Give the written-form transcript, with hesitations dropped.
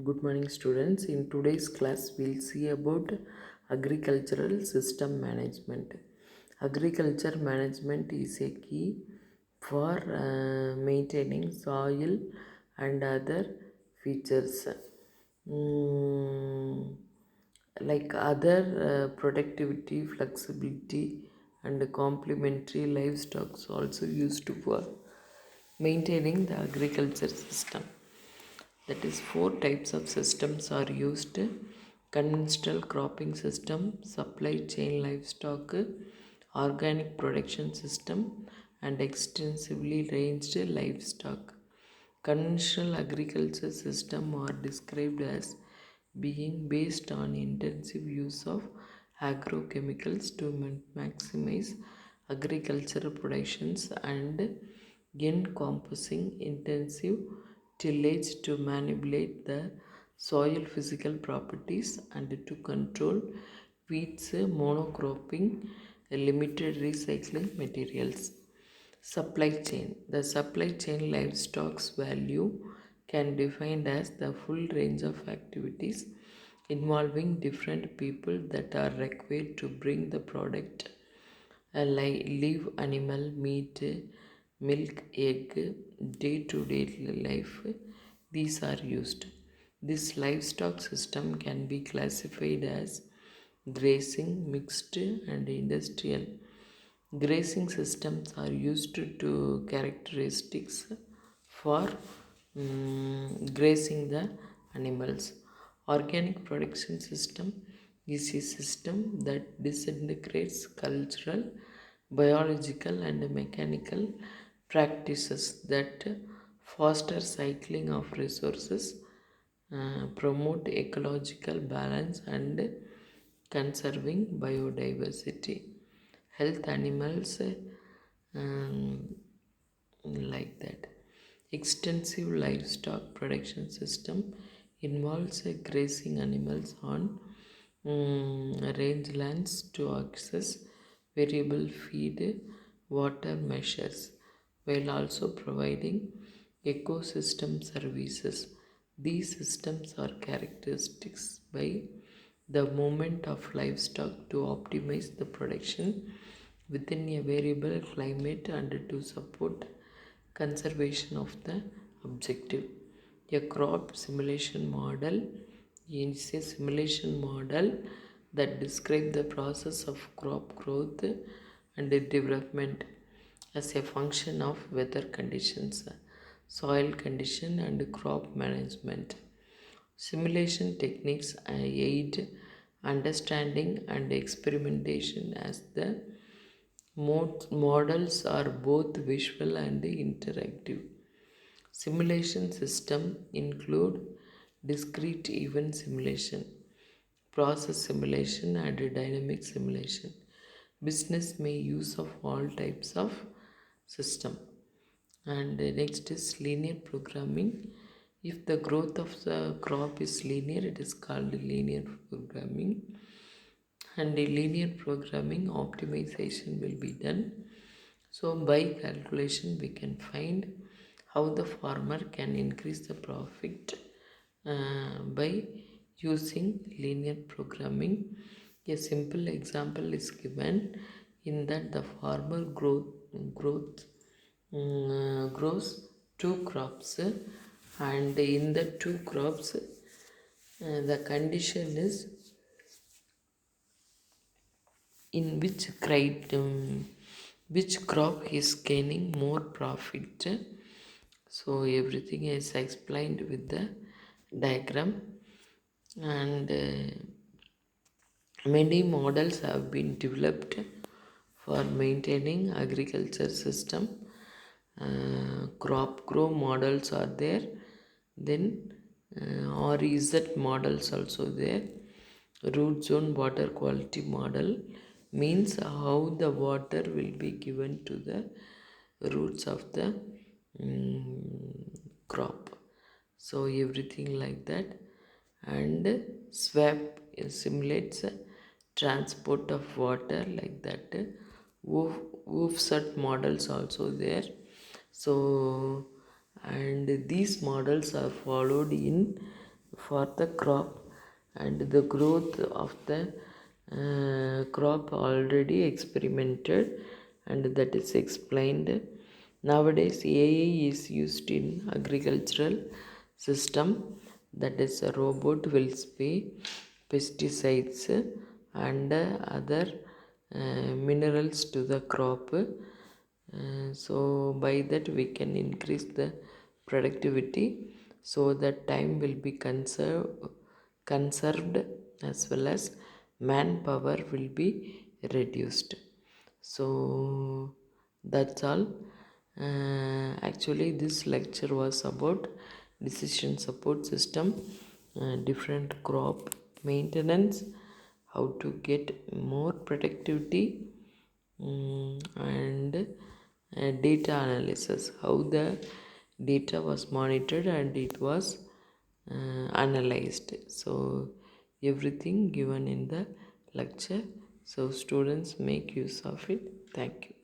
Good morning, students. In today's class, we'll see about agricultural system management. Agriculture management is a key for maintaining soil and other features. Mm, like other productivity, flexibility, and complementary livestock also used for maintaining the agriculture system. That is, four types of systems are used: conventional cropping system, supply chain livestock, organic production system, and extensively ranged livestock. Conventional agriculture system are described as being based on intensive use of agrochemicals to maximize agricultural productions and encompassing intensive tillage to manipulate the soil physical properties and to control weeds, monocropping, limited recycling materials. Supply chain. The supply chain livestock's value can be defined as the full range of activities involving different people that are required to bring the product, live animal, meat, milk, egg, day-to-day life. These are used. This livestock system can be classified as grazing, mixed, and industrial. Grazing systems are used to characteristics for grazing the animals. Organic production system is a system that disintegrates cultural, biological, and mechanical practices that foster cycling of resources, promote ecological balance, and conserving biodiversity. Health animals, um, like that. Extensive livestock production system involves grazing animals on rangelands to access variable feed water measures while also providing ecosystem services. These systems are characteristics by the movement of livestock to optimize the production within a variable climate and to support conservation of the objective. A crop simulation model is a simulation model that describes the process of crop growth and development as a function of weather conditions, soil condition, and crop management. Simulation techniques aid understanding and experimentation as the models are both visual and interactive. Simulation systems include discrete event simulation, process simulation, and dynamic simulation. Business may use of all types of system. And next is linear programming. If the growth of the crop is linear, it is called linear programming. And in linear programming, optimization will be done. So by calculation, we can find how the farmer can increase the profit by using linear programming. A simple example is given in that the farmer grows two crops, and in the two crops the condition is in which crop is gaining more profit. So everything is explained with the diagram, and many models have been developed for maintaining agriculture system. Crop grow models are there, then REZ models also there. Root zone water quality model means how the water will be given to the roots of the crop. So everything like that. And swap simulates transport of water like that. Woofsat models also there. So, and these models are followed in for the crop, and the growth of the crop already experimented, and that is explained. Nowadays AI is used in agricultural system, that is a robot will spray pesticides and other minerals to the crop. So by that we can increase the productivity, so that time will be conserved, as well as manpower will be reduced. So that's all. Actually this lecture was about decision support system, different crop maintenance, how to get more productivity, and data analysis, how the data was monitored and it was analyzed. So everything given in the lecture, so students make use of it. Thank you.